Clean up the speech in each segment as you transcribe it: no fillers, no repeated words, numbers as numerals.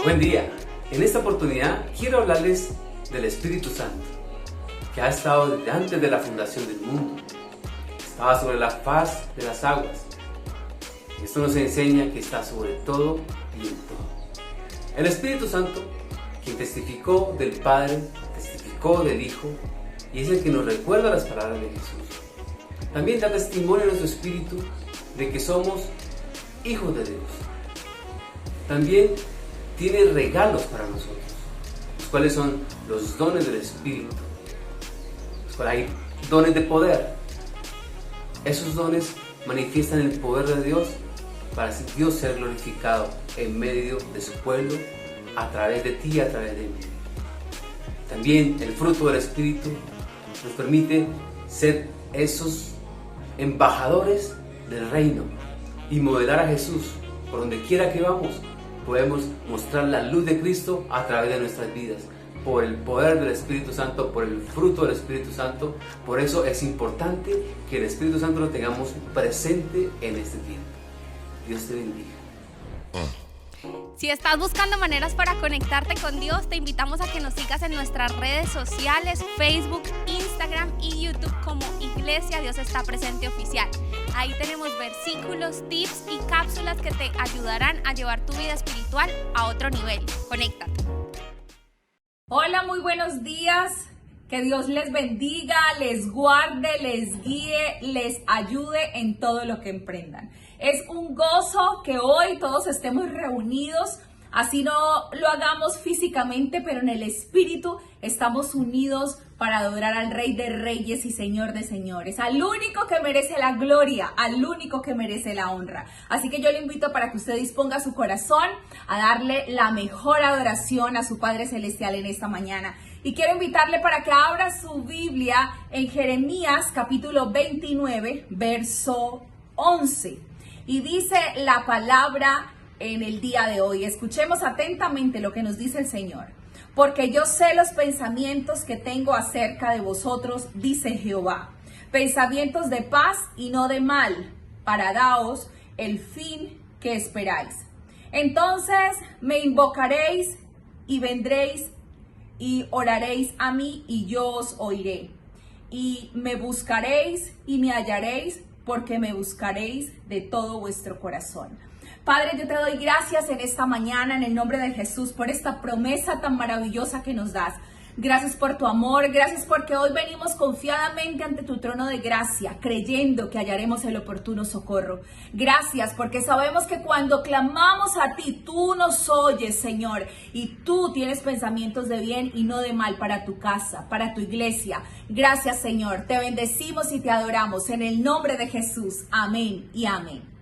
Buen día. En esta oportunidad quiero hablarles del Espíritu Santo, que ha estado desde antes de la fundación del mundo. Estaba sobre la faz de las aguas. Esto nos enseña que está sobre todo y en todo. El Espíritu Santo, quien testificó del Padre, testificó del Hijo, y es el que nos recuerda las palabras de Jesús. También da testimonio a nuestro espíritu de que somos hijos de Dios. También tiene regalos para nosotros, los cuales son los dones del Espíritu. Los cuales hay dones de poder. Esos dones manifiestan el poder de Dios para así Dios ser glorificado en medio de su pueblo, a través de ti y a través de mí. También el fruto del Espíritu nos permite ser esos embajadores del reino y modelar a Jesús por donde quiera que vamos. Podemos mostrar la luz de Cristo a través de nuestras vidas, por el poder del Espíritu Santo, por el fruto del Espíritu Santo. Por eso es importante que el Espíritu Santo lo tengamos presente en este tiempo. Dios te bendiga. Si estás buscando maneras para conectarte con Dios, te invitamos a que nos sigas en nuestras redes sociales, Facebook, Instagram y YouTube como Iglesia Dios Está Presente Oficial. Ahí tenemos versículos, tips y cápsulas que te ayudarán a llevar tu vida espiritual a otro nivel. Conéctate. Hola, muy buenos días. Que Dios les bendiga, les guarde, les guíe, les ayude en todo lo que emprendan. Es un gozo que hoy todos estemos reunidos, así no lo hagamos físicamente, pero en el espíritu estamos unidos para adorar al Rey de Reyes y Señor de Señores, al único que merece la gloria, al único que merece la honra. Así que yo le invito para que usted disponga su corazón a darle la mejor adoración a su Padre Celestial en esta mañana. Y quiero invitarle para que abra su Biblia en Jeremías capítulo 29, verso 11. Y dice la palabra en el día de hoy. Escuchemos atentamente lo que nos dice el Señor. Porque yo sé los pensamientos que tengo acerca de vosotros, dice Jehová. Pensamientos de paz y no de mal, para daos el fin que esperáis. Entonces me invocaréis y vendréis y oraréis a mí y yo os oiré. Y me buscaréis y me hallaréis, porque me buscaréis de todo vuestro corazón. Padre, yo te doy gracias en esta mañana, en el nombre de Jesús, por esta promesa tan maravillosa que nos das. Gracias por tu amor, gracias porque hoy venimos confiadamente ante tu trono de gracia, creyendo que hallaremos el oportuno socorro. Gracias porque sabemos que cuando clamamos a ti, tú nos oyes, Señor, y tú tienes pensamientos de bien y no de mal para tu casa, para tu iglesia. Gracias, Señor, te bendecimos y te adoramos en el nombre de Jesús. Amén y amén.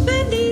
Bendiga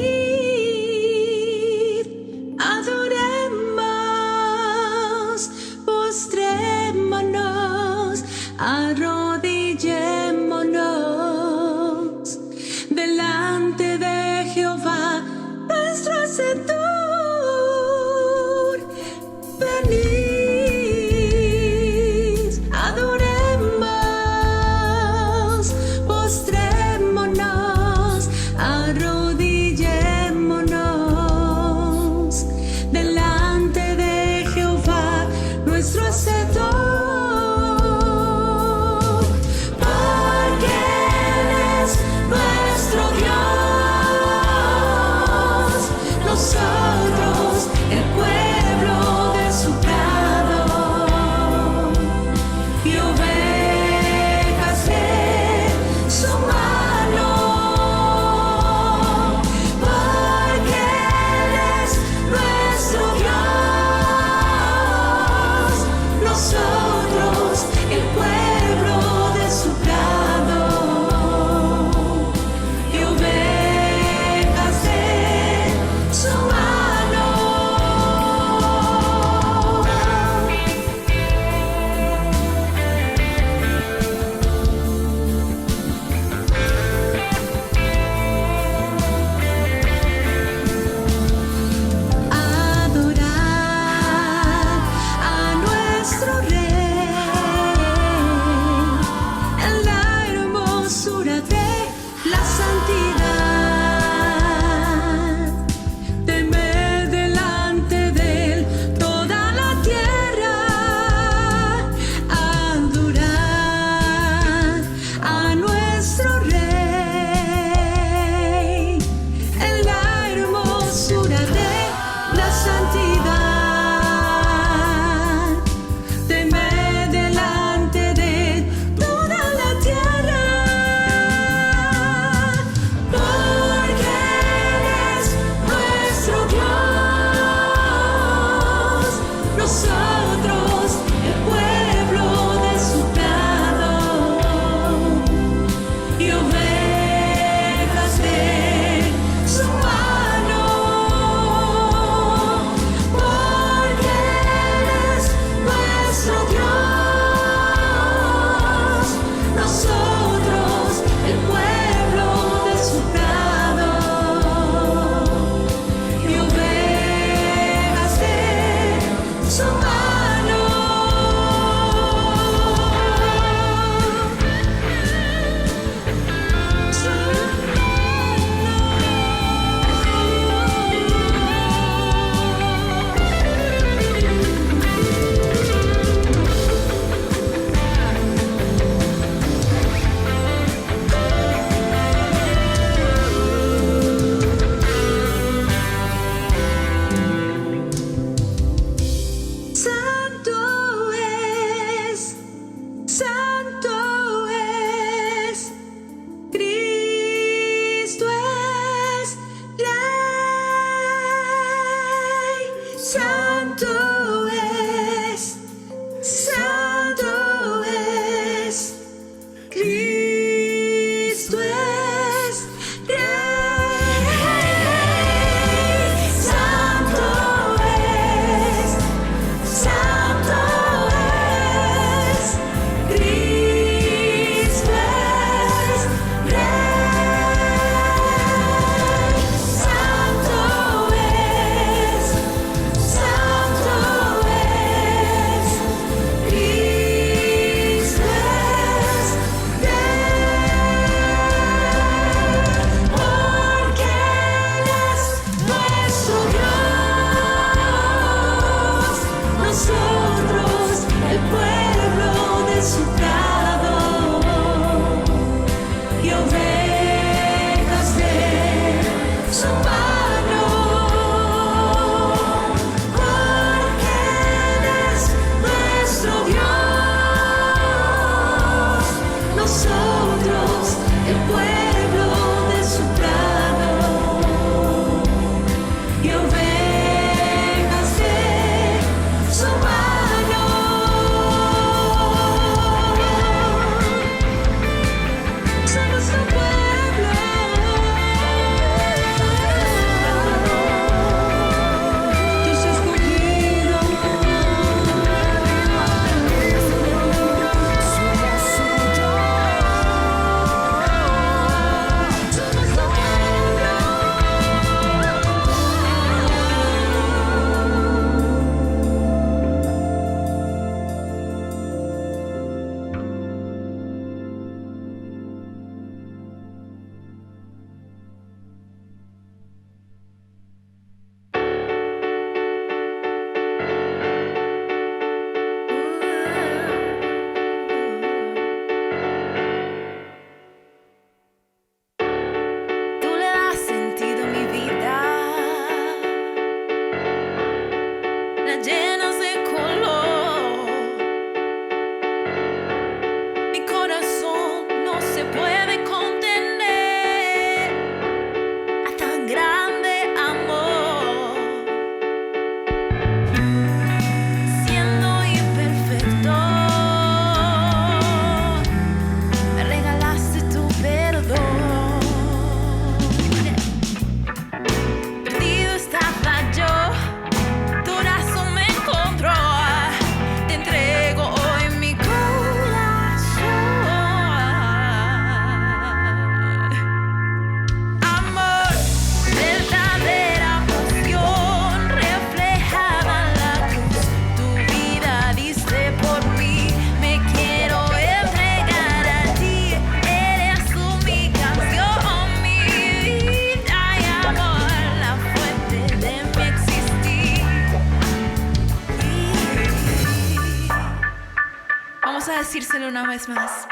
decírselo una vez más,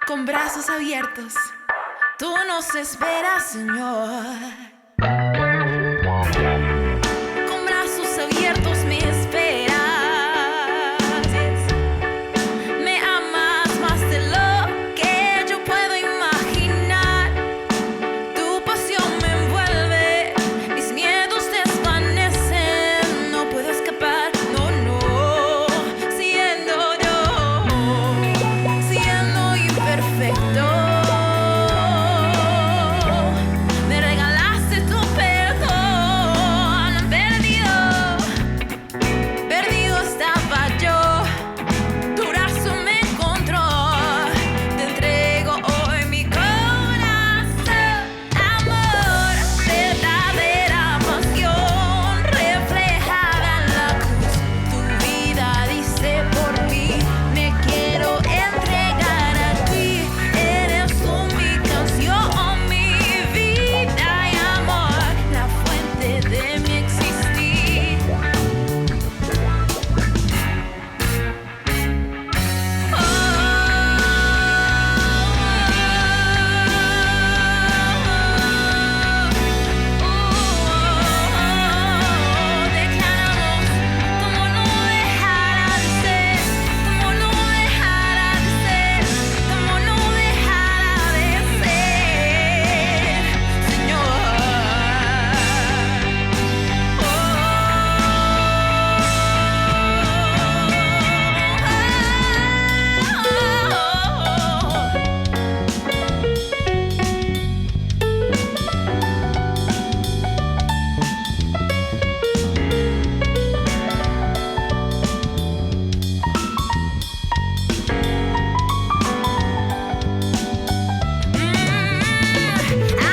con brazos abiertos, tú nos esperas, Señor. Con brazos abiertos me esperas. Me amas más de lo que yo puedo imaginar. Tu pasión me envuelve, mis miedos desvanecen. No puedo escapar, no, no. Siendo imperfecto, me regalaste tu perdón. Perdido estaba yo, tu brazo me encontró. Te entrego hoy mi corazón. Amor, verdadera pasión, reflejada en la cruz. Tu vida diste por mí, me quiero entregar a ti. Eres tú mi canción, mi vida y amor, la fuente de mi existir. Declaramos como no dejara de ser, como no dejara de ser, como no dejara de ser, Señor.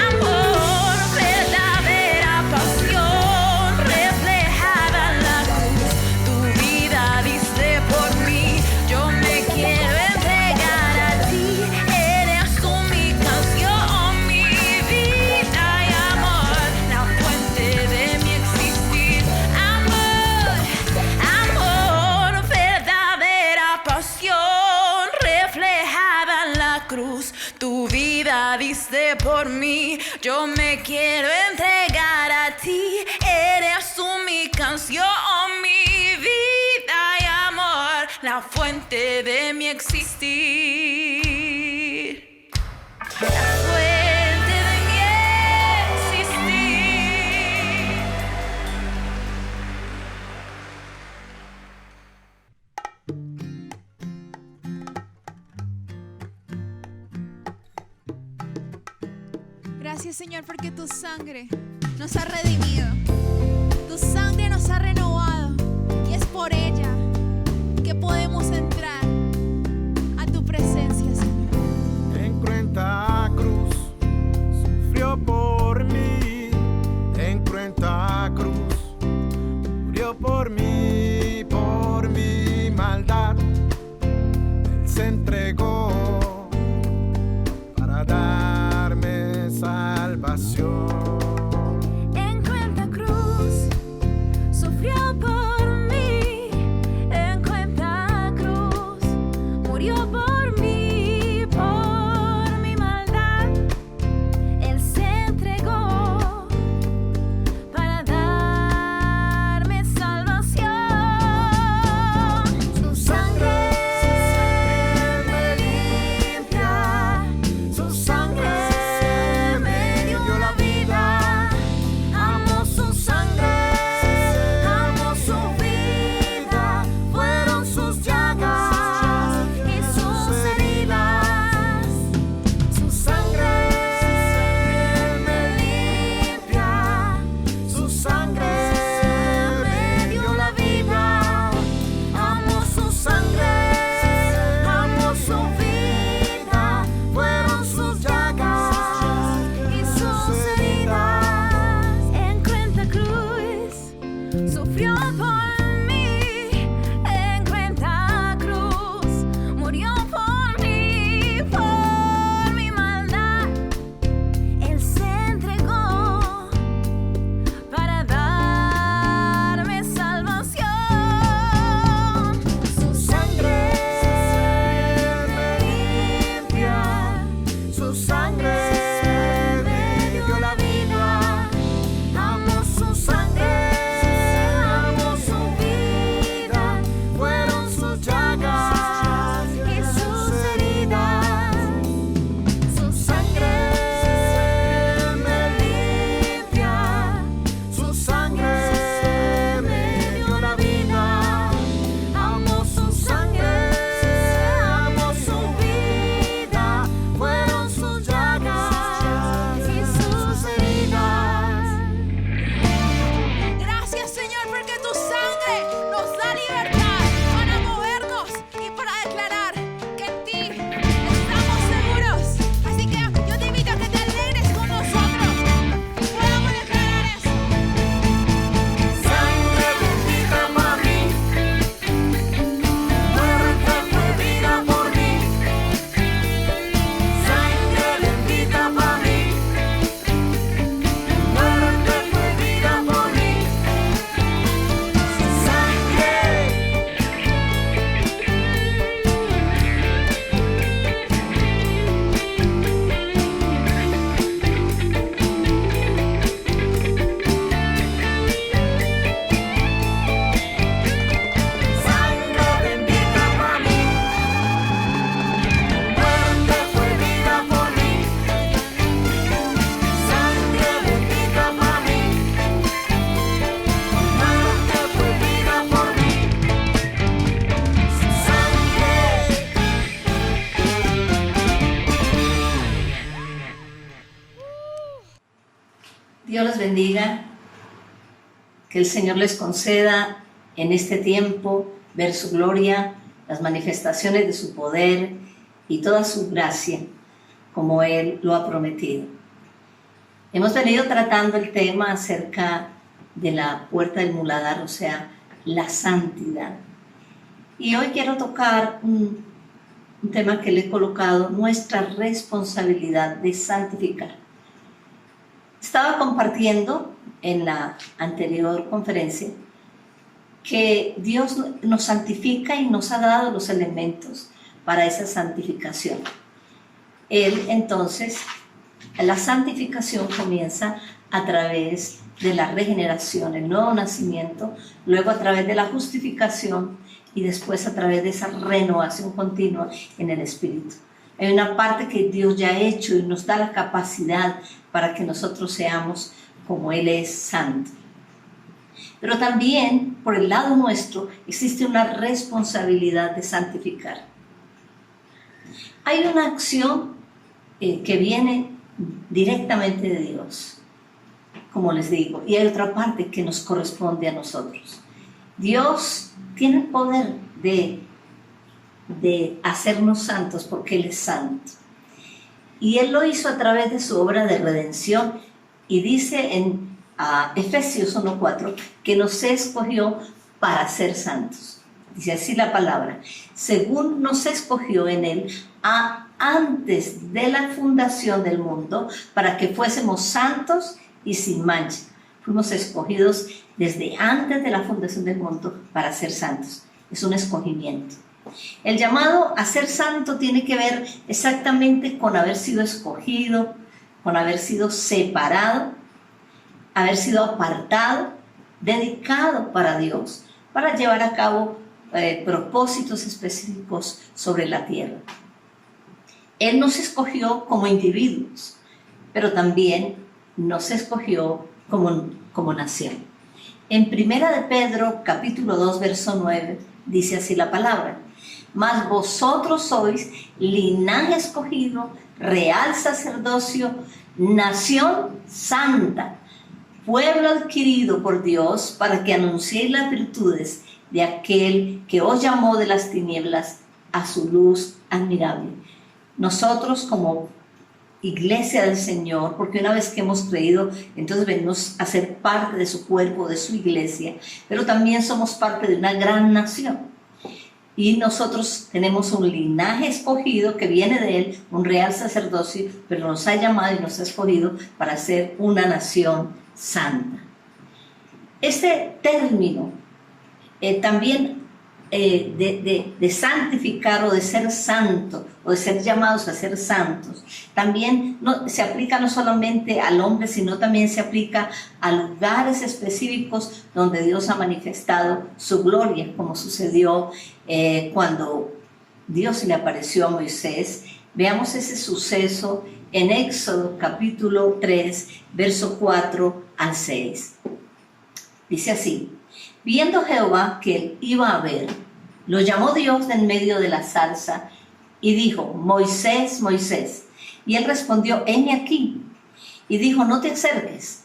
Amor, verdadera pasión, reflejada en la cruz. Tu vida diste por mí, yo me quiero entregar a ti. Eres tú mi canción, mi vida y amor, la fuente de mi existir. Amor, verdadera pasión, reflejada en la cruz. Tu vida diste por mí, yo me quiero entregar a ti. Eres tú mi canción, mi vida y amor, la fuente de mi existir. La fuente de mi existir. Gracias, Señor, porque tu sangre nos ha redimido. Tu sangre nos ha renovado. Y es por ella que podemos entrar a tu presencia, Señor. En cruenta cruz sufrió por mí. En cruenta cruz murió por mi maldad. Él se entregó para darme salvación. En cuenta cruz sufrió por mí, en cuenta cruz murió por mi maldad. Él se entregó para darme salvación. Su sangre me limpia, su sangre me dio la vida. Amo su sangre, amo su vida. Fueron sus llagas y sus heridas. Su sangre me limpia, su sangre me dio la vida. Amo su sangre, amo su vida. Fueron sus llagas y sus heridas. En cuenta cruz sufrió por mí, en cuenta cruz murió por mi maldad. Él se entregó para darme salvación. Su sangre bendiga, que el Señor les conceda en este tiempo ver su gloria, las manifestaciones de su poder y toda su gracia, como Él lo ha prometido. Hemos venido tratando el tema acerca de la puerta del muladar, o sea, la santidad. Y hoy quiero tocar un tema que le he colocado, nuestra responsabilidad de santificar. Estaba compartiendo en la anterior conferencia que Dios nos santifica y nos ha dado los elementos para esa santificación. Él entonces, la santificación comienza a través de la regeneración, el nuevo nacimiento, luego a través de la justificación y después a través de esa renovación continua en el Espíritu. Hay una parte que Dios ya ha hecho y nos da la capacidad para que nosotros seamos como Él es santo. Pero también, por el lado nuestro, existe una responsabilidad de santificar. Hay una acción que viene directamente de Dios, como les digo, y hay otra parte que nos corresponde a nosotros. Dios tiene el poder de hacernos santos porque Él es santo. Y Él lo hizo a través de su obra de redención, y dice en Efesios 1:4 que nos escogió para ser santos. Dice así la palabra: según nos escogió en Él antes de la fundación del mundo, para que fuésemos santos y sin mancha. Fuimos escogidos desde antes de la fundación del mundo para ser santos. Es un escogimiento. El llamado a ser santo tiene que ver exactamente con haber sido escogido, con haber sido separado, haber sido apartado, dedicado para Dios, para llevar a cabo propósitos específicos sobre la tierra. Él nos escogió como individuos, pero también nos escogió como nación. En 1 de Pedro, capítulo 2, verso 9, dice así la palabra: mas vosotros sois linaje escogido, real sacerdocio, nación santa, pueblo adquirido por Dios, para que anunciéis las virtudes de aquel que os llamó de las tinieblas a su luz admirable. Nosotros como iglesia del Señor, porque una vez que hemos creído, entonces venimos a ser parte de su cuerpo, de su iglesia, pero también somos parte de una gran nación. Y nosotros tenemos un linaje escogido que viene de Él, un real sacerdocio, pero nos ha llamado y nos ha escogido para ser una nación santa. Este término también de santificar o de ser santo o de ser llamados a ser santos, también se aplica no solamente al hombre, sino también se aplica a lugares específicos donde Dios ha manifestado su gloria, como sucedió cuando Dios le apareció a Moisés. Veamos ese suceso en Éxodo capítulo 3, verso 4 al 6. Dice así: viendo Jehová que él iba a ver, lo llamó Dios de en medio de la zarza y dijo: Moisés, Moisés. Y él respondió: heme aquí. Y dijo: no te acerques,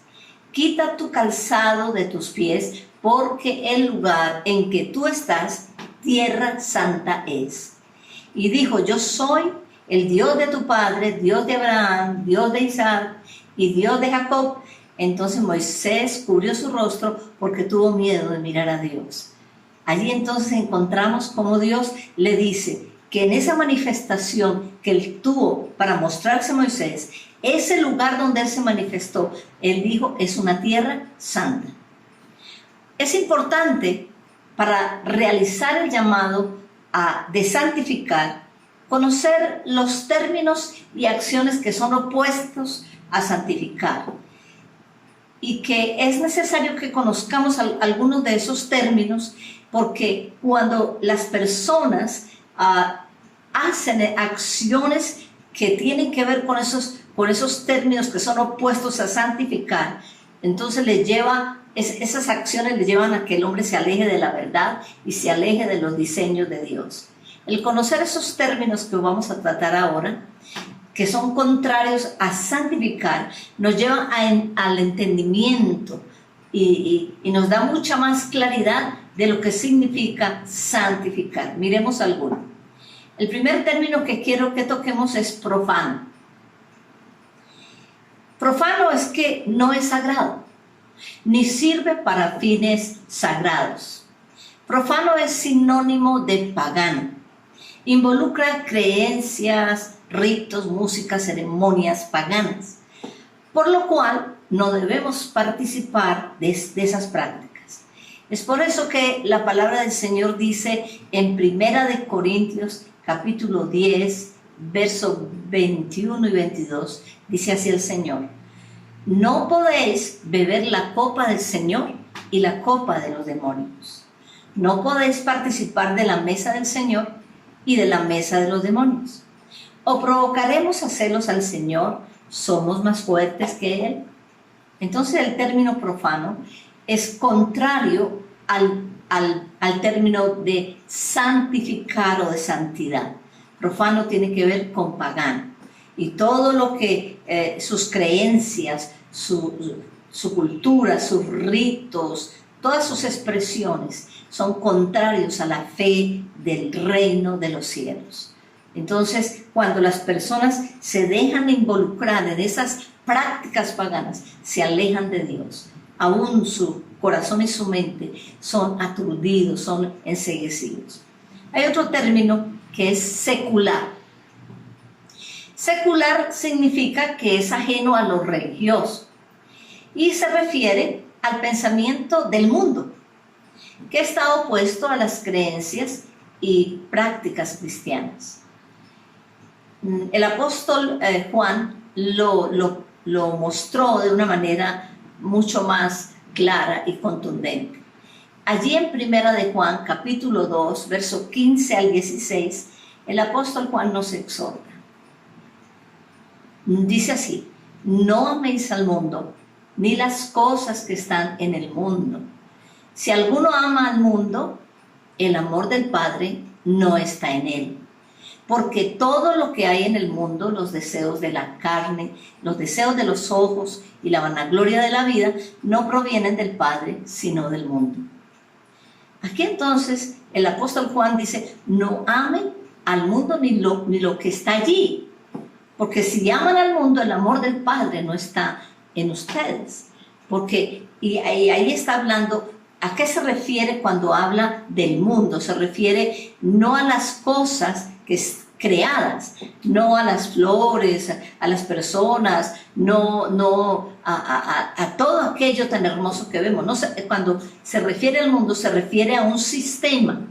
quita tu calzado de tus pies, porque el lugar en que tú estás, tierra santa es. Y dijo: yo soy el Dios de tu padre, Dios de Abraham, Dios de Isaac y Dios de Jacob. Entonces Moisés cubrió su rostro porque tuvo miedo de mirar a Dios. Allí entonces encontramos cómo Dios le dice que en esa manifestación que él tuvo para mostrarse a Moisés, ese lugar donde él se manifestó, él dijo, es una tierra santa. Es importante para realizar el llamado de santificar, conocer los términos y acciones que son opuestos a santificar. Y que es necesario que conozcamos algunos de esos términos, porque cuando las personas hacen acciones que tienen que ver con esos términos que son opuestos a santificar, entonces esas acciones le llevan a que el hombre se aleje de la verdad y se aleje de los diseños de Dios. El conocer esos términos que vamos a tratar ahora, que son contrarios a santificar, nos llevan al entendimiento y nos da mucha más claridad de lo que significa santificar. Miremos alguno. El primer término que quiero que toquemos es profano. Profano es que no es sagrado, ni sirve para fines sagrados. Profano es sinónimo de pagano. Involucra creencias, ritos, música, ceremonias paganas, por lo cual no debemos participar de esas prácticas. Es por eso que la palabra del Señor dice en 1 Corintios capítulo 10, versos 21 y 22, dice así el Señor: no podéis beber la copa del Señor y la copa de los demonios. No podéis participar de la mesa del Señor y de la mesa de los demonios. ¿O provocaremos a celos al Señor? ¿Somos más fuertes que Él? Entonces el término profano es contrario al término de santificar o de santidad. Profano tiene que ver con pagano. Y todo lo que sus creencias, su cultura, sus ritos, todas sus expresiones son contrarios a la fe del reino de los cielos. Entonces, cuando las personas se dejan involucrar en esas prácticas paganas, se alejan de Dios. Aún su corazón y su mente son aturdidos, son enceguecidos. Hay otro término que es secular. Secular significa que es ajeno a lo religioso y se refiere al pensamiento del mundo, que está opuesto a las creencias y prácticas cristianas. El apóstol Juan lo mostró de una manera mucho más clara y contundente. Allí en 1 de Juan, capítulo 2, verso 15 al 16, el apóstol Juan nos exhorta. Dice así: no améis al mundo, ni las cosas que están en el mundo. Si alguno ama al mundo, el amor del Padre no está en él. Porque todo lo que hay en el mundo, los deseos de la carne, los deseos de los ojos y la vanagloria de la vida, no provienen del Padre, sino del mundo. Aquí entonces el apóstol Juan dice: no amen al mundo ni lo que está allí. Porque si aman al mundo, el amor del Padre no está en ustedes. Y ahí está hablando. ¿A qué se refiere cuando habla del mundo? Se refiere no a las cosas creadas, no a las flores, a las personas, no a todo aquello tan hermoso que vemos. No, cuando se refiere al mundo, se refiere a un sistema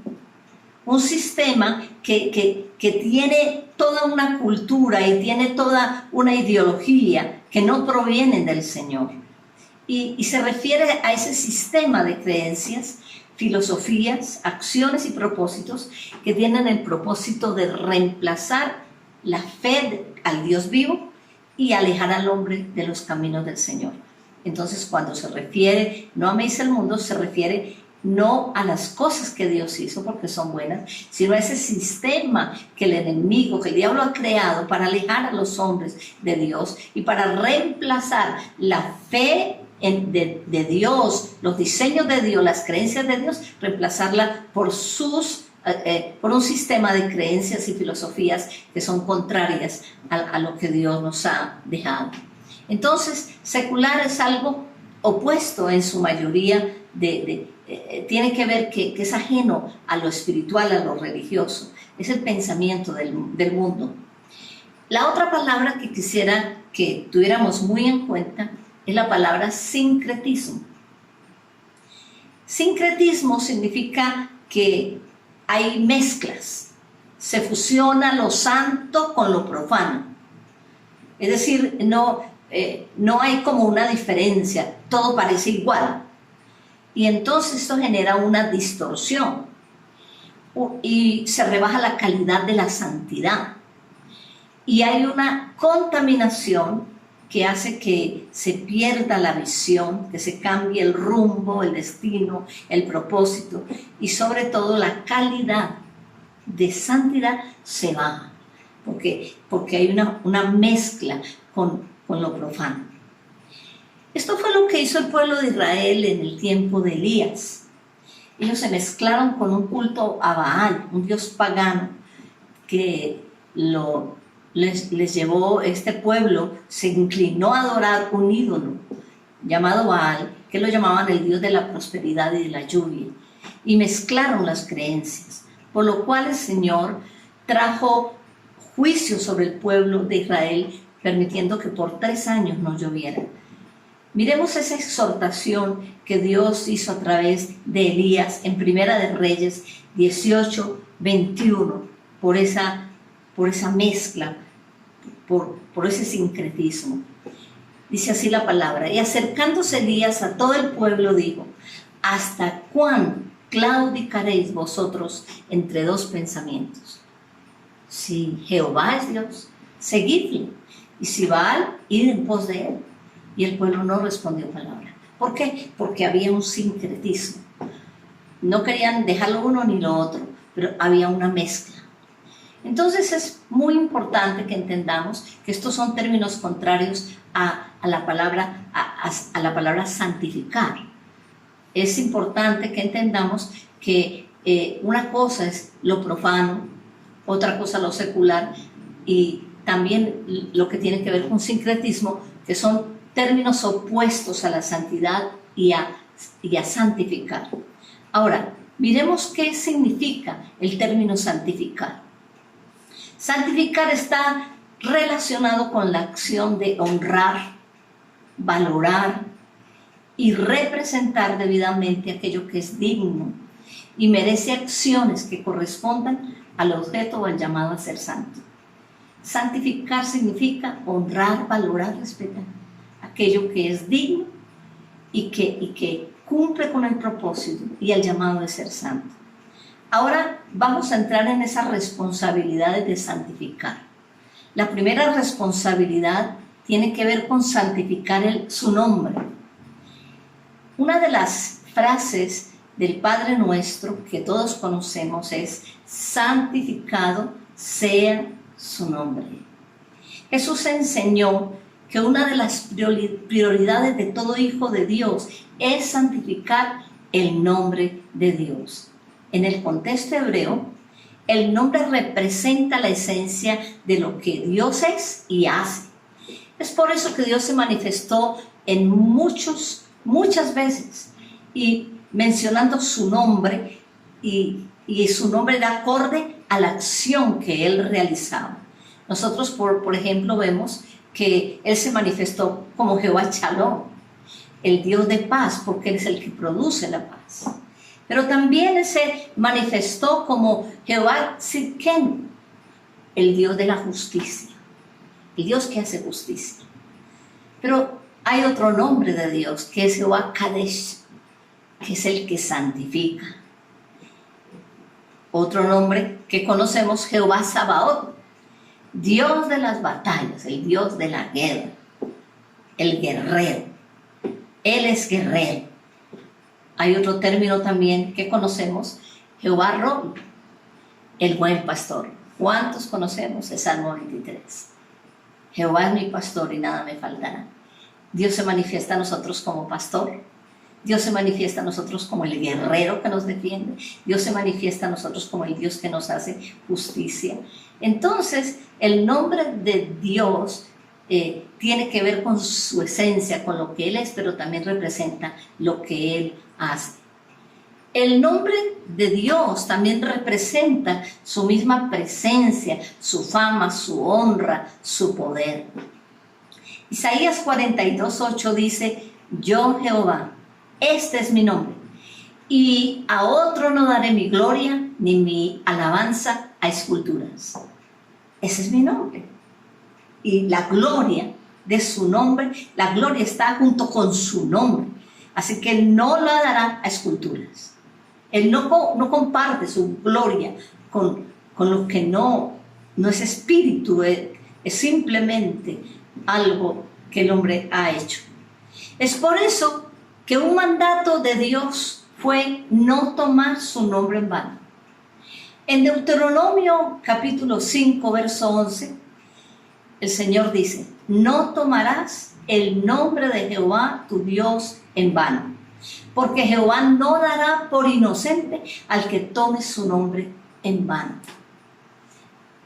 que tiene toda una cultura y tiene toda una ideología que no provienen del Señor. Y se refiere a ese sistema de creencias, filosofías, acciones y propósitos que tienen el propósito de reemplazar la fe al Dios vivo y alejar al hombre de los caminos del Señor. Entonces, cuando se refiere, no améis el mundo, se refiere no a las cosas que Dios hizo porque son buenas, sino a ese sistema que el enemigo, que el diablo ha creado para alejar a los hombres de Dios y para reemplazar la fe de Dios, los diseños de Dios, las creencias de Dios, reemplazarla por un sistema de creencias y filosofías que son contrarias a lo que Dios nos ha dejado. Entonces, secular es algo opuesto en su mayoría, tiene que ver que es ajeno a lo espiritual, a lo religioso, es el pensamiento del mundo. La otra palabra que quisiera que tuviéramos muy en cuenta es la palabra sincretismo. Sincretismo significa que hay mezclas, se fusiona lo santo con lo profano. Es decir, no hay como una diferencia, todo parece igual. Y entonces esto genera una distorsión y se rebaja la calidad de la santidad. Y hay una contaminación que hace que se pierda la visión, que se cambie el rumbo, el destino, el propósito y sobre todo la calidad de santidad se baja. porque hay una mezcla con lo profano. Esto fue lo que hizo el pueblo de Israel en el tiempo de Elías. Ellos se mezclaron con un culto a Baal, un dios pagano, que les llevó, este pueblo se inclinó a adorar un ídolo llamado Baal, que lo llamaban el dios de la prosperidad y de la lluvia, y mezclaron las creencias, por lo cual el Señor trajo juicio sobre el pueblo de Israel, permitiendo que por 3 años no lloviera. Miremos esa exhortación que Dios hizo a través de Elías en Primera de Reyes 18:21, por esa mezcla, por ese sincretismo. Dice así la palabra: y acercándose Elías a todo el pueblo dijo: ¿hasta cuándo claudicaréis vosotros entre 2 pensamientos? Si Jehová es Dios, seguidle, y si Baal, id en pos de él. Y el pueblo no respondió palabra. ¿Por qué? Porque había un sincretismo. No querían dejar lo uno ni lo otro, pero había una mezcla. Entonces es muy importante que entendamos que estos son términos contrarios a la palabra santificar. Es importante que entendamos que una cosa es lo profano, otra cosa lo secular, y también lo que tiene que ver con sincretismo, que son términos opuestos a la santidad y a santificar. Ahora, miremos qué significa el término santificar. Santificar está relacionado con la acción de honrar, valorar y representar debidamente aquello que es digno y merece acciones que correspondan al objeto o al llamado a ser santo. Santificar significa honrar, valorar, respetar aquello que es digno y que cumple con el propósito y el llamado de ser santo. Ahora vamos a entrar en esas responsabilidades de santificar. La primera responsabilidad tiene que ver con santificar su nombre. Una de las frases del Padre Nuestro que todos conocemos es: santificado sea su nombre. Jesús enseñó que una de las prioridades de todo hijo de Dios es santificar el nombre de Dios. En el contexto hebreo, el nombre representa la esencia de lo que Dios es y hace. Es por eso que Dios se manifestó en muchas veces y mencionando su nombre, y su nombre era acorde a la acción que Él realizaba. Nosotros, por ejemplo, vemos que Él se manifestó como Jehová Shalom, el Dios de paz, porque Él es el que produce la paz. Pero también se manifestó como Jehová Tzidkenu, el Dios de la justicia, el Dios que hace justicia. Pero hay otro nombre de Dios, que es Jehová Kadesh, que es el que santifica. Otro nombre que conocemos, Jehová Sabaoth, Dios de las batallas, el Dios de la guerra, el guerrero. Él es guerrero. Hay otro término también que conocemos, Jehová Rohi, el buen pastor. ¿Cuántos conocemos el Salmo 23? Jehová es mi pastor y nada me faltará. Dios se manifiesta a nosotros como pastor. Dios se manifiesta a nosotros como el guerrero que nos defiende. Dios se manifiesta a nosotros como el Dios que nos hace justicia. Entonces, el nombre de Dios tiene que ver con su esencia, con lo que Él es, pero también representa lo que Él hace. El nombre de Dios también representa su misma presencia, su fama, su honra, su poder. Isaías 42:8 dice: yo Jehová, este es mi nombre, y a otro no daré mi gloria ni mi alabanza a esculturas. Ese es mi nombre. Y la gloria de su nombre, la gloria está junto con su nombre. Así que Él no la dará a esculturas. Él no comparte su gloria con lo que no es espíritu, es simplemente algo que el hombre ha hecho. Es por eso que un mandato de Dios fue no tomar su nombre en vano. En Deuteronomio capítulo 5, verso 11, el Señor dice: no tomarás el nombre de Jehová tu Dios en vano, porque Jehová no dará por inocente al que tome su nombre en vano.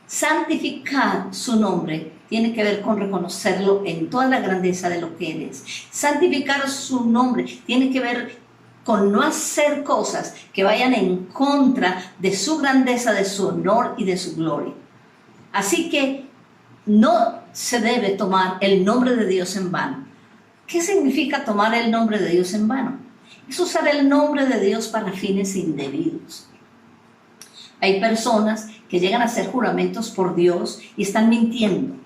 Santificar su nombre tiene que ver con reconocerlo en toda la grandeza de lo que Él es. Santificar su nombre tiene que ver con no hacer cosas que vayan en contra de su grandeza, de su honor y de su gloria. Así que no se debe tomar el nombre de Dios en vano. ¿Qué significa tomar el nombre de Dios en vano? Es usar el nombre de Dios para fines indebidos. Hay personas que llegan a hacer juramentos por Dios y están mintiendo.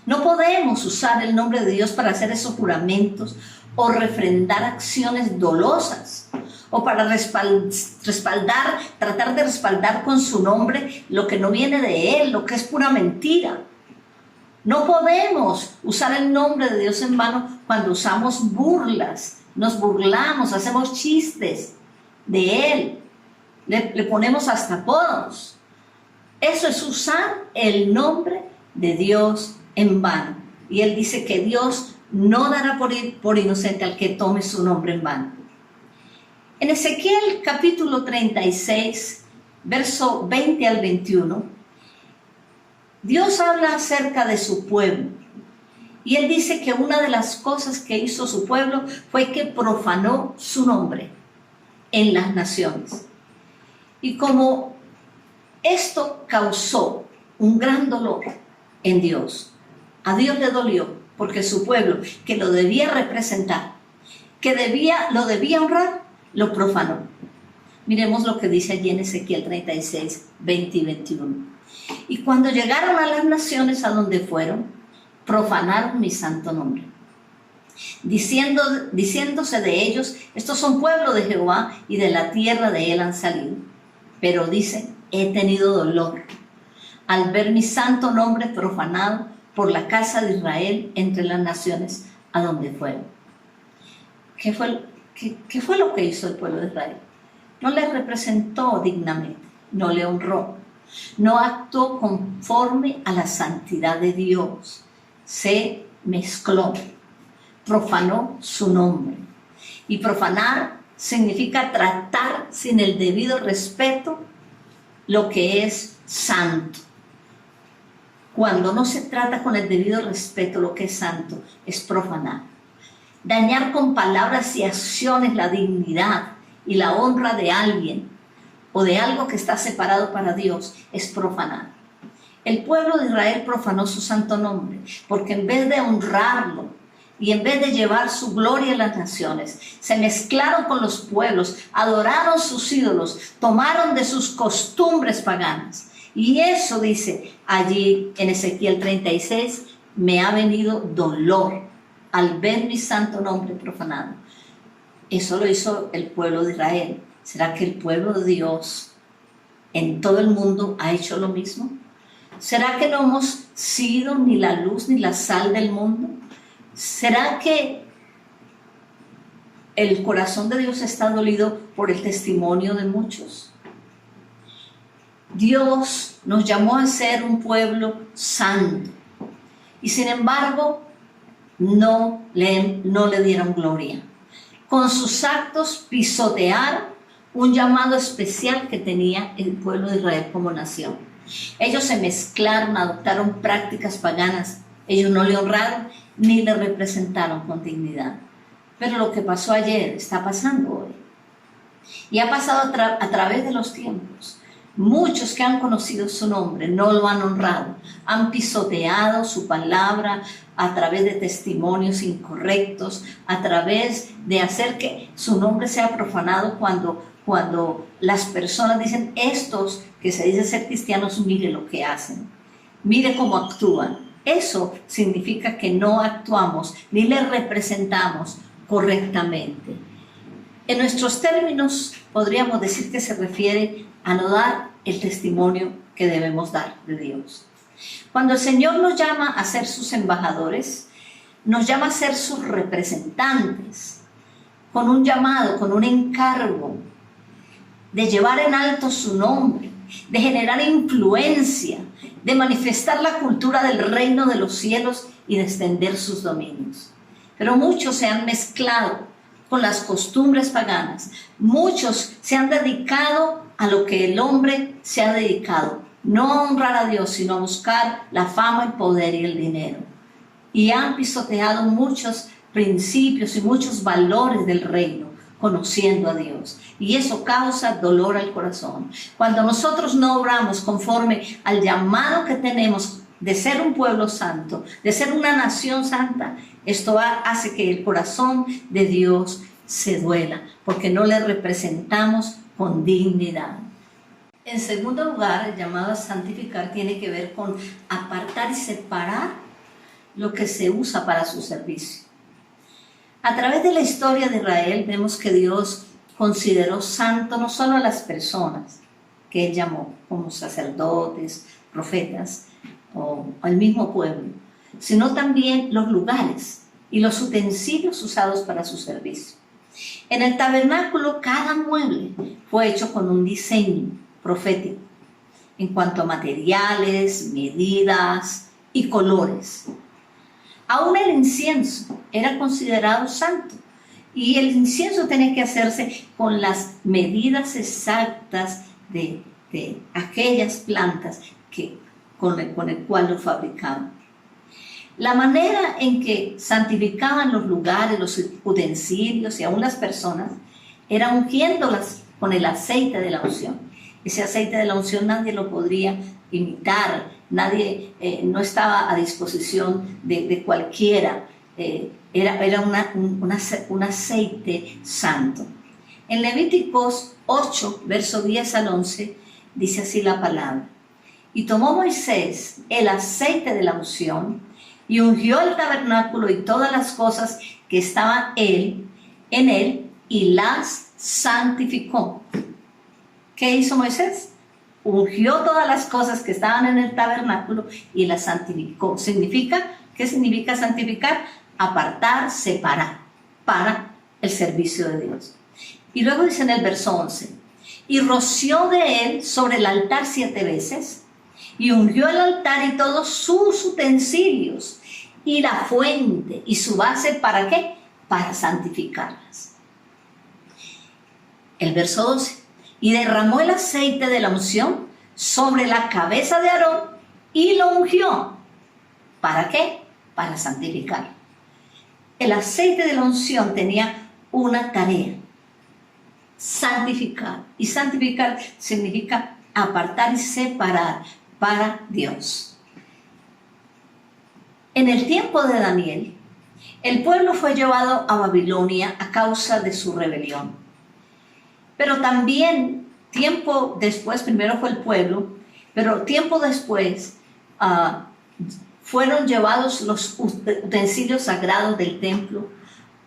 No podemos usar el nombre de Dios para hacer esos juramentos o refrendar acciones dolosas, o para tratar de respaldar con su nombre lo que no viene de Él, lo que es pura mentira. No podemos usar el nombre de Dios en vano cuando usamos burlas, nos burlamos, hacemos chistes de Él, le ponemos hasta apodos. Eso es usar el nombre de Dios en vano. Y Él dice que Dios no dará por inocente al que tome su nombre en vano. En Ezequiel capítulo 36, verso 20 al 21, Dios habla acerca de su pueblo. Y Él dice que una de las cosas que hizo su pueblo fue que profanó su nombre en las naciones. Y como esto causó un gran dolor en Dios, a Dios le dolió, porque su pueblo, que lo debía representar, que lo debía honrar, lo profanó. Miremos lo que dice allí en Ezequiel 36, 20 y 21. Y cuando llegaron a las naciones a donde fueron, profanaron mi santo nombre, diciéndose de ellos: estos son pueblo de Jehová y de la tierra de él han salido. Pero dicen: he tenido dolor al ver mi santo nombre profanado por la casa de Israel entre las naciones a donde fueron. ¿Qué fue lo que hizo el pueblo de Israel? No le representó dignamente, no le honró, no actuó conforme a la santidad de Dios, se mezcló, profanó su nombre. Y profanar significa tratar sin el debido respeto lo que es santo. Cuando no se trata con el debido respeto lo que es santo, es profanar. Dañar con palabras y acciones la dignidad y la honra de alguien o de algo que está separado para Dios es profanar. El pueblo de Israel profanó su santo nombre porque en vez de honrarlo y en vez de llevar su gloria a las naciones, se mezclaron con los pueblos, adoraron sus ídolos, tomaron de sus costumbres paganas. Y eso dice allí en Ezequiel 36, me ha venido dolor al ver mi santo nombre profanado. Eso lo hizo el pueblo de Israel. ¿Será que el pueblo de Dios en todo el mundo ha hecho lo mismo? ¿Será que no hemos sido ni la luz ni la sal del mundo? ¿Será que el corazón de Dios está dolido por el testimonio de muchos? Dios nos llamó a ser un pueblo santo y sin embargo no le dieron gloria. Con sus actos pisotearon un llamado especial que tenía el pueblo de Israel como nación. Ellos se mezclaron, adoptaron prácticas paganas. Ellos no le honraron ni le representaron con dignidad. Pero lo que pasó ayer está pasando hoy. Y ha pasado a través de los tiempos. Muchos que han conocido su nombre no lo han honrado, han pisoteado su palabra a través de testimonios incorrectos, a través de hacer que su nombre sea profanado cuando las personas dicen: estos que se dicen ser cristianos, mire lo que hacen, mire cómo actúan. Eso significa que no actuamos ni le representamos correctamente. En nuestros términos podríamos decir que se refiere a no dar el testimonio que debemos dar de Dios. Cuando el Señor nos llama a ser sus embajadores, nos llama a ser sus representantes, con un llamado, con un encargo. de llevar en alto su nombre, de generar influencia, de manifestar la cultura del reino de los cielos y de extender sus dominios. Pero muchos se han mezclado con las costumbres paganas. Muchos se han dedicado a lo que el hombre se ha dedicado, no a honrar a Dios, sino a buscar la fama, el poder y el dinero. Y han pisoteado muchos principios y muchos valores del reino, conociendo a Dios. Y eso causa dolor al corazón. Cuando nosotros no obramos conforme al llamado que tenemos de ser un pueblo santo, de ser una nación santa, esto hace que el corazón de Dios se duela, porque no le representamos con dignidad. En segundo lugar, el llamado a santificar tiene que ver con apartar y separar lo que se usa para su servicio. A través de la historia de Israel vemos que Dios consideró santo no solo a las personas que Él llamó como sacerdotes, profetas o al mismo pueblo, sino también los lugares y los utensilios usados para su servicio. En el tabernáculo cada mueble fue hecho con un diseño profético en cuanto a materiales, medidas y colores. Aún el incienso era considerado santo y el incienso tenía que hacerse con las medidas exactas de aquellas plantas con el cual lo fabricaban. La manera en que santificaban los lugares, los utensilios y aún las personas era ungiéndolas con el aceite de la unción. Ese aceite de la unción nadie lo podría imitar, nadie, no estaba a disposición de cualquiera, era un aceite santo. En Levíticos 8, verso 10 al 11, dice así la palabra: y tomó Moisés el aceite de la unción y ungió el tabernáculo y todas las cosas que estaban en él y las santificó. ¿Qué hizo Moisés? Ungió todas las cosas que estaban en el tabernáculo y las santificó. ¿Qué significa santificar? Apartar, separar para el servicio de Dios. Y luego dice en el verso 11: y roció de él sobre el altar 7 veces, y ungió el altar y todos sus utensilios, y la fuente y su base, ¿para qué? Para santificarlas. El verso 12: y derramó el aceite de la unción sobre la cabeza de Aarón y lo ungió. ¿Para qué? Para santificar. El aceite de la unción tenía una tarea: santificar. Y santificar significa apartar y separar para Dios. En el tiempo de Daniel, el pueblo fue llevado a Babilonia a causa de su rebelión. Pero también tiempo después, primero fue el pueblo, pero tiempo después fueron llevados los utensilios sagrados del templo,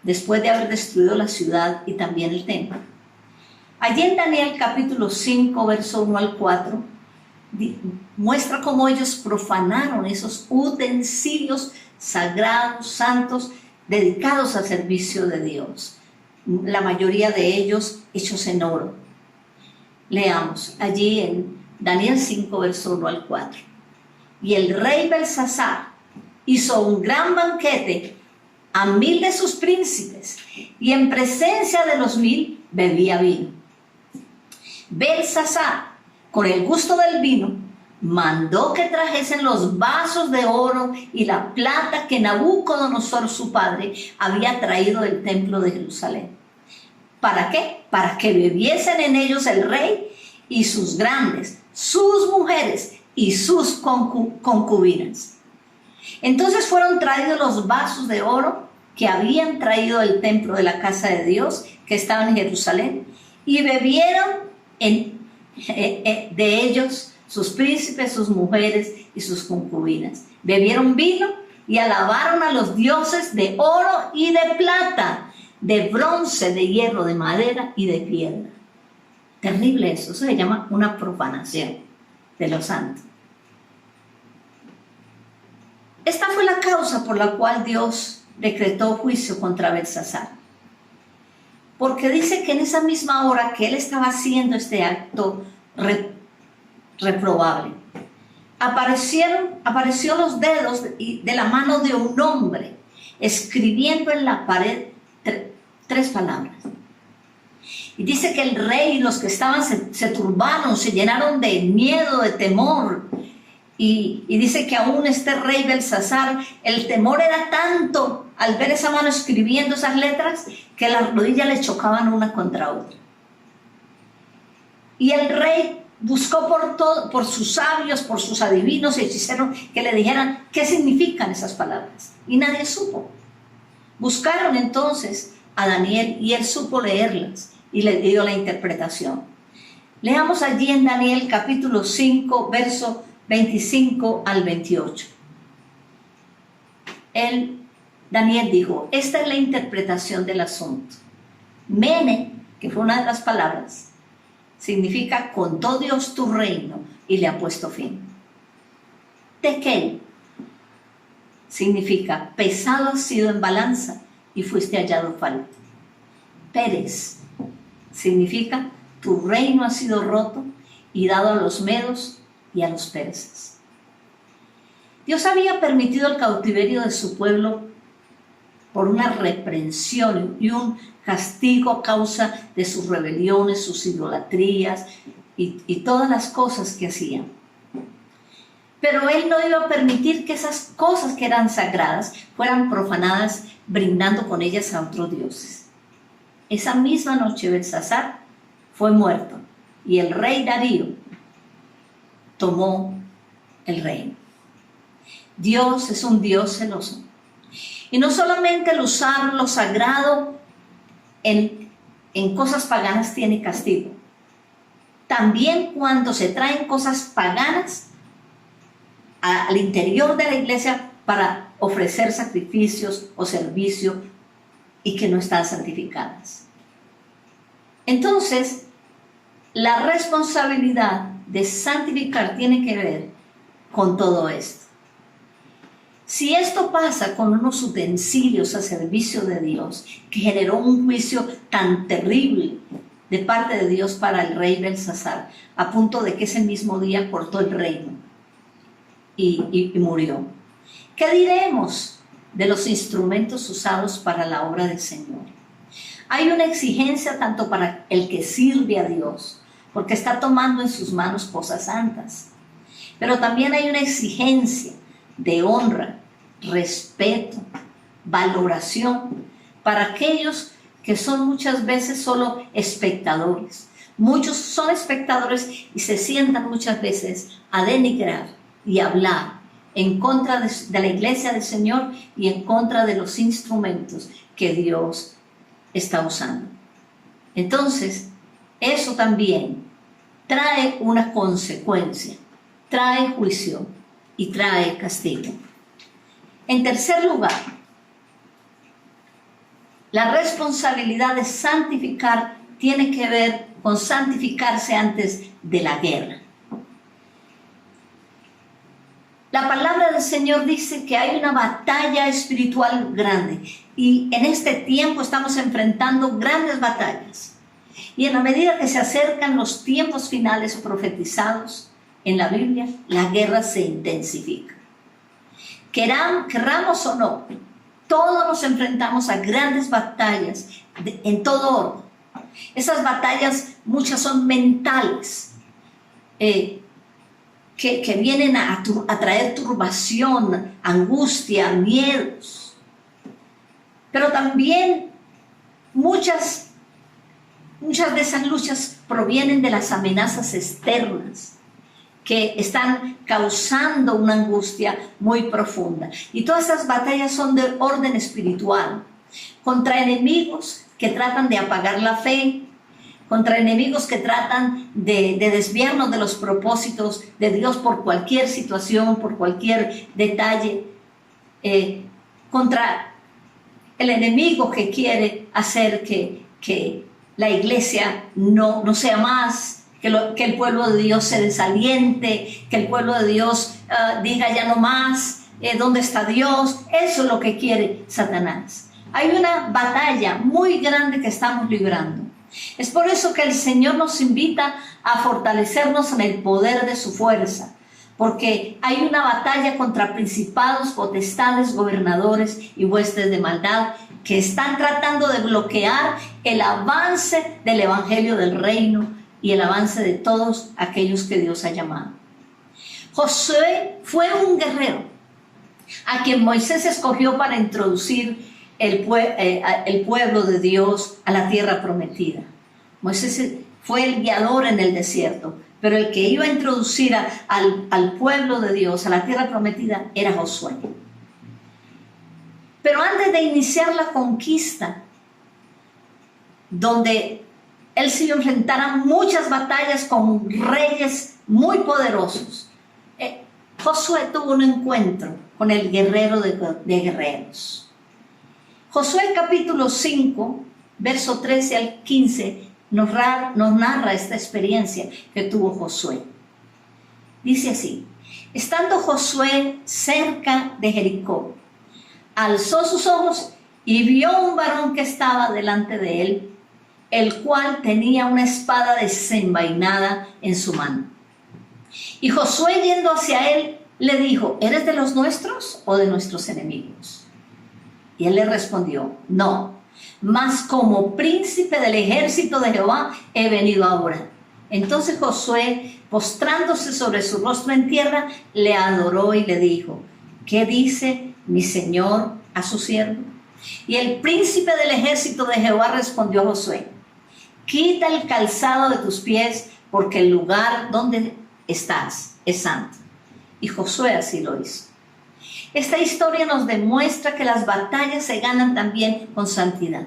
después de haber destruido la ciudad y también el templo. Allí en Daniel capítulo 5, verso 1 al 4, muestra cómo ellos profanaron esos utensilios sagrados, santos, dedicados al servicio de Dios. La mayoría de ellos hechos en oro. Leamos allí en Daniel 5, verso 1 al 4. Y el rey Belsasar hizo un gran banquete a 1000 de sus príncipes, y en presencia de los 1000 bebía vino. Belsasar, con el gusto del vino, mandó que trajesen los vasos de oro y la plata que Nabucodonosor, su padre, había traído del templo de Jerusalén. ¿Para qué? Para que bebiesen en ellos el rey y sus grandes, sus mujeres y sus concubinas. Entonces fueron traídos los vasos de oro que habían traído del templo de la casa de Dios, que estaban en Jerusalén, y bebieron de ellos sus príncipes, sus mujeres y sus concubinas. Bebieron vino y alabaron a los dioses de oro y de plata, de bronce, de hierro, de madera y de piedra. Terrible eso se llama una profanación de lo santo. Esta fue la causa por la cual Dios decretó juicio contra Belsasar. porque dice que en esa misma hora que él estaba haciendo este acto reprobable, apareció los dedos de la mano de un hombre escribiendo en la pared tres palabras. Y dice que el rey y los que estaban se turbaron, se llenaron de miedo, de temor. Y dice que aún este rey Belsasar, el temor era tanto al ver esa mano escribiendo esas letras que las rodillas le chocaban una contra otra. Y el rey buscó por sus sabios, por sus adivinos y hechiceros que le dijeran qué significan esas palabras. Y nadie supo. Buscaron entonces a Daniel y él supo leerlas y le dio la interpretación. Leamos allí en Daniel capítulo 5, verso 25 al 28. Daniel dijo, esta es la interpretación del asunto. Mene, que fue una de las palabras, significa contó Dios tu reino y le ha puesto fin. Tekel significa pesado has sido en balanza y fuiste hallado falto. Pérez significa tu reino ha sido roto y dado a los medos y a los persas. Dios había permitido el cautiverio de su pueblo por una reprensión y un castigo a causa de sus rebeliones, sus idolatrías y todas las cosas que hacían. Pero Él no iba a permitir que esas cosas que eran sagradas fueran profanadas, brindando con ellas a otros dioses. Esa misma noche Belsasar fue muerto y el rey Darío tomó el reino. Dios es un Dios celoso. Y no solamente el usar lo sagrado en cosas paganas tiene castigo. También cuando se traen cosas paganas al interior de la iglesia para ofrecer sacrificios o servicios y que no están santificadas. Entonces, la responsabilidad de santificar tiene que ver con todo esto. Si esto pasa con unos utensilios a servicio de Dios, que generó un juicio tan terrible de parte de Dios para el rey Belsasar, a punto de que ese mismo día cortó el reino y murió. ¿Qué diremos de los instrumentos usados para la obra del Señor? Hay una exigencia tanto para el que sirve a Dios, porque está tomando en sus manos cosas santas, pero también hay una exigencia de honra, respeto, valoración para aquellos que son muchas veces solo espectadores. Muchos son espectadores y se sientan muchas veces a denigrar y hablar en contra de la iglesia del Señor y en contra de los instrumentos que Dios está usando. Entonces, eso también trae una consecuencia, trae juicio y trae castigo. En tercer lugar, la responsabilidad de santificar tiene que ver con santificarse antes de la guerra. La palabra del Señor dice que hay una batalla espiritual grande y en este tiempo estamos enfrentando grandes batallas. Y en la medida que se acercan los tiempos finales profetizados en la Biblia, la guerra se intensifica. Querramos o no, todos nos enfrentamos a grandes batallas en todo orden. Esas batallas, muchas son mentales, que vienen a traer turbación, angustia, miedos. Pero también muchas de esas luchas provienen de las amenazas externas que están causando una angustia muy profunda. Y todas esas batallas son de orden espiritual, contra enemigos que tratan de apagar la fe, contra enemigos que tratan de desviarnos de los propósitos de Dios por cualquier situación, por cualquier detalle, contra el enemigo que quiere hacer que la iglesia no sea más, que el pueblo de Dios se desaliente, que el pueblo de Dios diga ya no más, ¿dónde está Dios? Eso es lo que quiere Satanás. Hay una batalla muy grande que estamos librando. Es por eso que el Señor nos invita a fortalecernos en el poder de su fuerza, porque hay una batalla contra principados, potestades, gobernadores y huestes de maldad que están tratando de bloquear el avance del evangelio del reino y el avance de todos aquellos que Dios ha llamado. Josué fue un guerrero a quien Moisés escogió para introducir el pueblo de Dios a la tierra prometida. Moisés fue el guiador en el desierto, pero el que iba a introducir al pueblo de Dios a la tierra prometida era Josué. Pero antes de iniciar la conquista, donde él se iba a enfrentar a muchas batallas con reyes muy poderosos, Josué tuvo un encuentro con el guerrero de guerreros. Josué capítulo 5, verso 13 al 15, nos narra esta experiencia que tuvo Josué. Dice así: estando Josué cerca de Jericó, alzó sus ojos y vio un varón que estaba delante de él, el cual tenía una espada desenvainada en su mano. Y Josué, yendo hacia él, le dijo: ¿eres de los nuestros o de nuestros enemigos? Y él le respondió: no, mas como príncipe del ejército de Jehová he venido ahora. Entonces Josué, postrándose sobre su rostro en tierra, le adoró y le dijo: ¿qué dice mi señor a su siervo? Y el príncipe del ejército de Jehová respondió a Josué: quita el calzado de tus pies, porque el lugar donde estás es santo. Y Josué así lo hizo. Esta historia nos demuestra que las batallas se ganan también con santidad.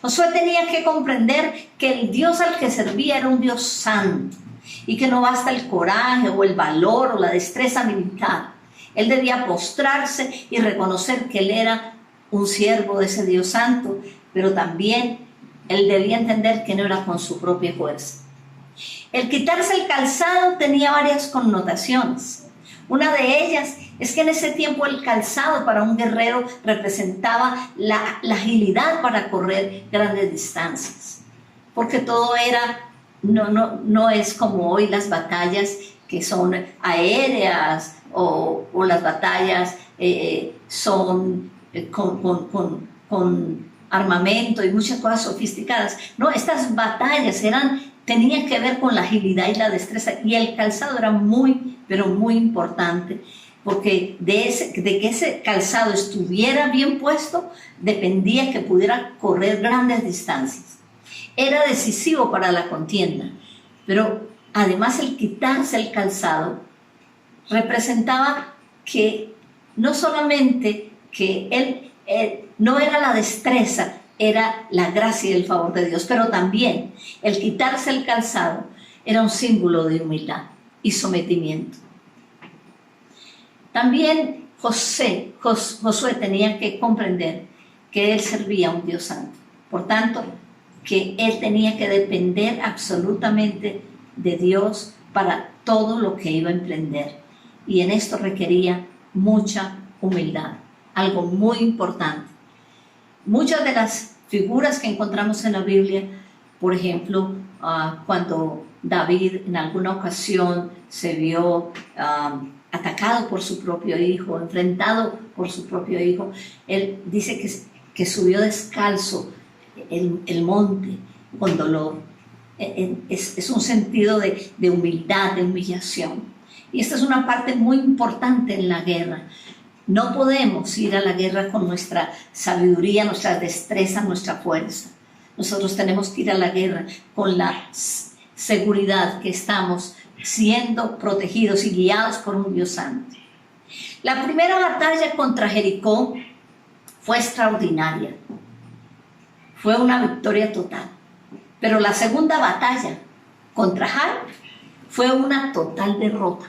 Josué tenía que comprender que el Dios al que servía era un Dios santo y que no basta el coraje o el valor o la destreza militar. Él debía postrarse y reconocer que él era un siervo de ese Dios santo, pero también él debía entender que no era con su propia fuerza. El quitarse el calzado tenía varias connotaciones. Una de ellas es que en ese tiempo el calzado para un guerrero representaba la agilidad para correr grandes distancias, porque todo era, no es como hoy las batallas que son aéreas o las batallas son con armamento y muchas cosas sofisticadas. No, estas batallas tenían que ver con la agilidad y la destreza, y el calzado era muy, pero muy importante, porque de que ese calzado estuviera bien puesto, dependía que pudiera correr grandes distancias. Era decisivo para la contienda, pero además el quitarse el calzado representaba que no solamente que él no era la destreza, era la gracia y el favor de Dios, pero también el quitarse el calzado era un símbolo de humildad y sometimiento. También Josué tenía que comprender que él servía a un Dios santo, por tanto que él tenía que depender absolutamente de Dios para todo lo que iba a emprender, y en esto requería mucha humildad, algo muy importante. Muchas de las figuras que encontramos en la Biblia, por ejemplo, cuando David en alguna ocasión se vio atacado por su propio hijo, enfrentado por su propio hijo, él dice que subió descalzo el monte con dolor. Es un sentido de humildad, de humillación. Y esta es una parte muy importante en la guerra. No podemos ir a la guerra con nuestra sabiduría, nuestra destreza, nuestra fuerza. Nosotros tenemos que ir a la guerra con la seguridad que estamos siendo protegidos y guiados por un Dios santo. La primera batalla contra Jericó fue extraordinaria. Fue una victoria total. Pero la segunda batalla contra Jai fue una total derrota.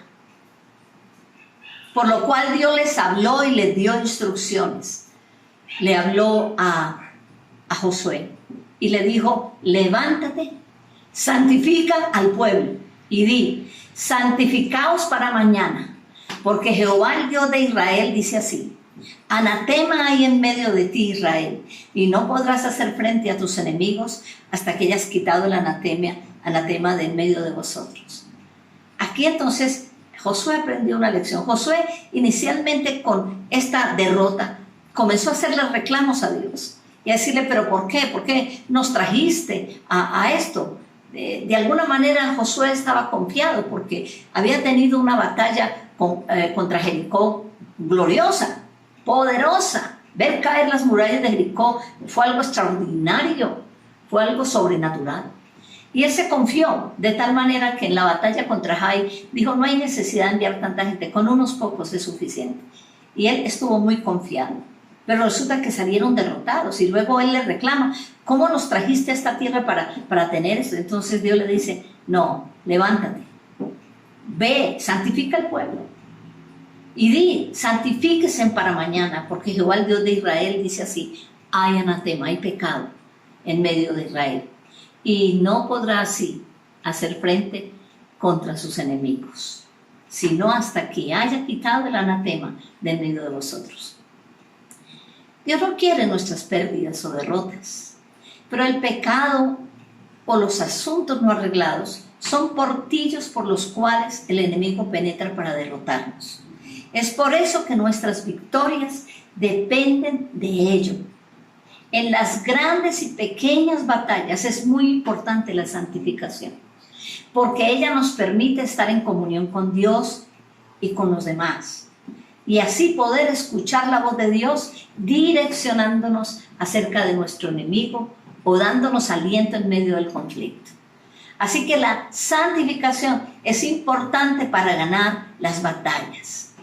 Por lo cual Dios les habló y les dio instrucciones. Le habló a Josué y le dijo: levántate, santifica al pueblo y di: santificaos para mañana, porque Jehová el Dios de Israel dice así: Anatema hay en medio de ti, Israel, y no podrás hacer frente a tus enemigos hasta que hayas quitado el anatema de en medio de vosotros. Aquí entonces Josué aprendió una lección. Josué inicialmente con esta derrota comenzó a hacerle reclamos a Dios y a decirle, pero ¿por qué? ¿Por qué nos trajiste a esto? De alguna manera Josué estaba confiado porque había tenido una batalla contra Jericó gloriosa, poderosa. Ver caer las murallas de Jericó fue algo extraordinario, fue algo sobrenatural. Y él se confió de tal manera que en la batalla contra Jai dijo, no hay necesidad de enviar tanta gente, con unos pocos es suficiente. Y él estuvo muy confiado. Pero resulta que salieron derrotados y luego él le reclama, ¿cómo nos trajiste a esta tierra para tener esto? Entonces Dios le dice, no, levántate, ve, santifica el pueblo y di, santifíquese para mañana, porque Jehová el Dios de Israel dice así, hay anatema, hay pecado en medio de Israel y no podrá así hacer frente contra sus enemigos, sino hasta que haya quitado el anatema de en medio de vosotros. Dios no quiere nuestras pérdidas o derrotas, pero el pecado o los asuntos no arreglados son portillos por los cuales el enemigo penetra para derrotarnos. Es por eso que nuestras victorias dependen de ello. En las grandes y pequeñas batallas es muy importante la santificación, porque ella nos permite estar en comunión con Dios y con los demás. Y así poder escuchar la voz de Dios direccionándonos acerca de nuestro enemigo o dándonos aliento en medio del conflicto. Así que la santificación es importante para ganar las batallas.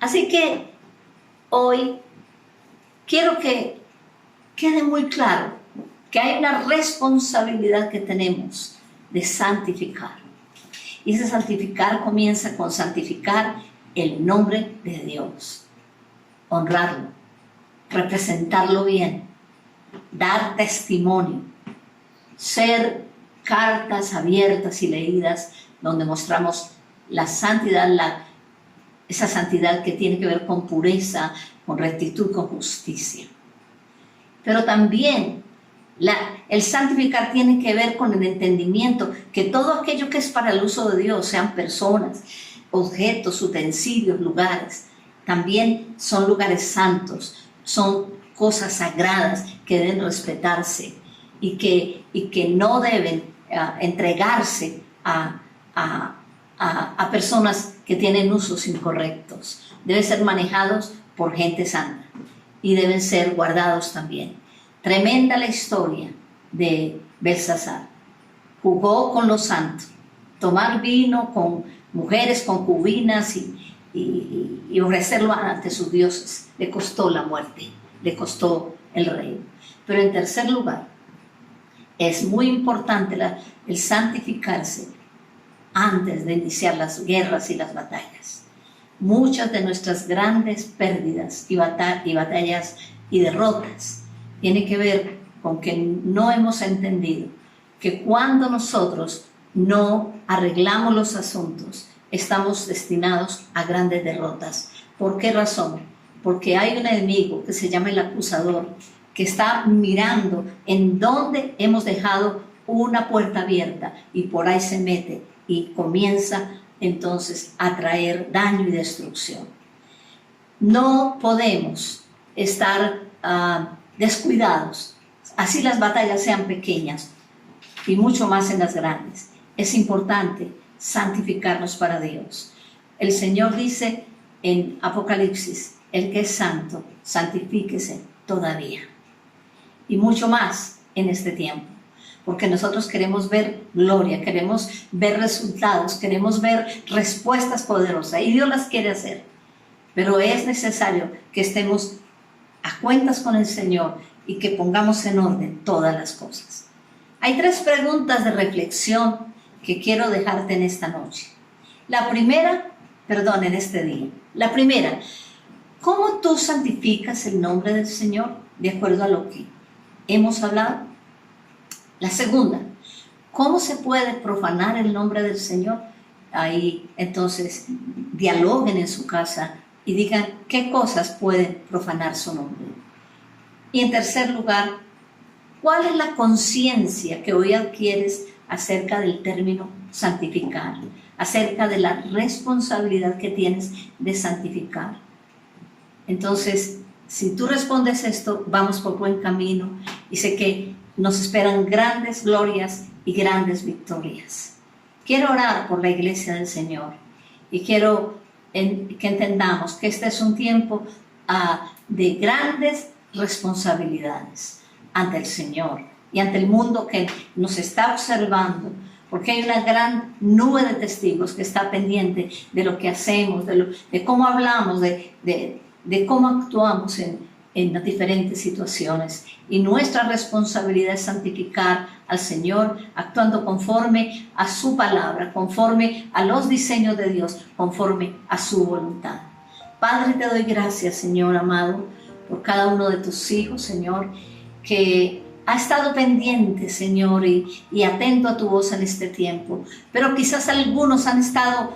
Así que hoy quiero que quede muy claro que hay una responsabilidad que tenemos de santificar. Y ese santificar comienza con santificar el nombre de Dios, honrarlo, representarlo bien, dar testimonio, ser cartas abiertas y leídas donde mostramos la santidad, esa santidad que tiene que ver con pureza, con rectitud, con justicia. Pero también el santificar tiene que ver con el entendimiento que todo aquello que es para el uso de Dios, sean personas, objetos, utensilios, lugares, también son lugares santos, son cosas sagradas que deben respetarse y que no deben entregarse a personas que tienen usos incorrectos. Deben ser manejados por gente santa y deben ser guardados también. Tremenda la historia de Belsasar. Jugó con los santos, tomar vino con mujeres concubinas y ofrecerlo ante sus dioses. Le costó la muerte, le costó el reino. Pero en tercer lugar, es muy importante el santificarse antes de iniciar las guerras y las batallas. Muchas de nuestras grandes pérdidas y batallas y derrotas tienen que ver con que no hemos entendido que cuando nosotros no arreglamos los asuntos, estamos destinados a grandes derrotas. ¿Por qué razón? Porque hay un enemigo que se llama el acusador, que está mirando en dónde hemos dejado una puerta abierta y por ahí se mete y comienza entonces a traer daño y destrucción. No podemos estar descuidados, así las batallas sean pequeñas y mucho más en las grandes. Es importante santificarnos para Dios. El Señor dice en Apocalipsis, el que es santo, santifíquese todavía. Y mucho más en este tiempo, porque nosotros queremos ver gloria, queremos ver resultados, queremos ver respuestas poderosas, y Dios las quiere hacer. Pero es necesario que estemos a cuentas con el Señor y que pongamos en orden todas las cosas. Hay 3 preguntas de reflexión que quiero dejarte en esta noche. En este día. La primera, ¿cómo tú santificas el nombre del Señor de acuerdo a lo que hemos hablado? La segunda, ¿cómo se puede profanar el nombre del Señor? Ahí entonces dialoguen en su casa y digan qué cosas pueden profanar su nombre. Y en tercer lugar, ¿cuál es la conciencia que hoy adquieres acerca del término santificar? Acerca de la responsabilidad que tienes de santificar. Entonces, si tú respondes esto, vamos por buen camino y sé que nos esperan grandes glorias y grandes victorias. Quiero orar por la iglesia del Señor y quiero que entendamos que este es un tiempo de grandes responsabilidades ante el Señor y ante el mundo que nos está observando, porque hay una gran nube de testigos que está pendiente de lo que hacemos, de cómo hablamos, de cómo actuamos en las diferentes situaciones. Y nuestra responsabilidad es santificar al Señor, actuando conforme a su palabra, conforme a los diseños de Dios, conforme a su voluntad. Padre, te doy gracias, Señor amado, por cada uno de tus hijos, Señor, que ha estado pendiente, Señor, y atento a tu voz en este tiempo. Pero quizás algunos han estado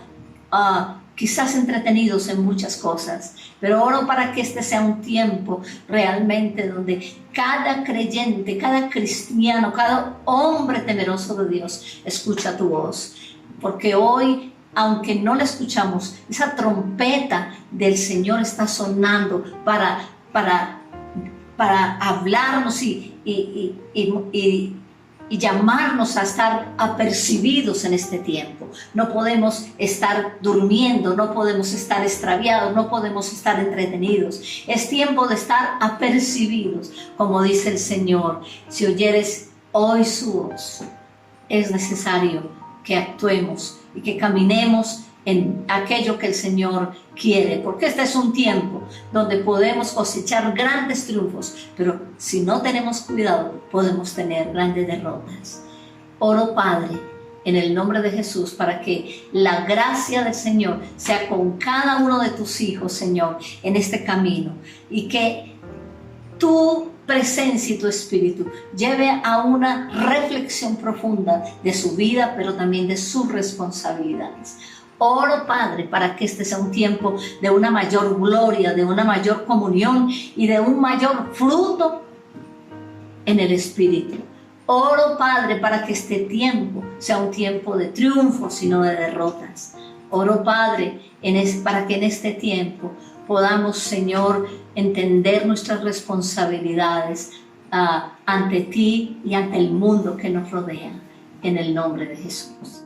quizás entretenidos en muchas cosas. Pero oro para que este sea un tiempo realmente donde cada creyente, cada cristiano, cada hombre temeroso de Dios escucha tu voz. Porque hoy, aunque no la escuchamos, esa trompeta del Señor está sonando para hablarnos y llamarnos a estar apercibidos en este tiempo. No podemos estar durmiendo, no podemos estar extraviados, no podemos estar entretenidos. Es tiempo de estar apercibidos, como dice el Señor. Si oyeres hoy su voz, es necesario que actuemos y que caminemos en aquello que el Señor quiere, porque este es un tiempo donde podemos cosechar grandes triunfos, pero si no tenemos cuidado, podemos tener grandes derrotas. Oro, Padre, en el nombre de Jesús, para que la gracia del Señor sea con cada uno de tus hijos, Señor, en este camino, y que tu presencia y tu espíritu lleve a una reflexión profunda de su vida, pero también de sus responsabilidades. Oro, Padre, para que este sea un tiempo de una mayor gloria, de una mayor comunión y de un mayor fruto en el Espíritu. Oro, Padre, para que este tiempo sea un tiempo de triunfos y no de derrotas. Oro, Padre, para que en este tiempo podamos, Señor, entender nuestras responsabilidades ante ti y ante el mundo que nos rodea. En el nombre de Jesús.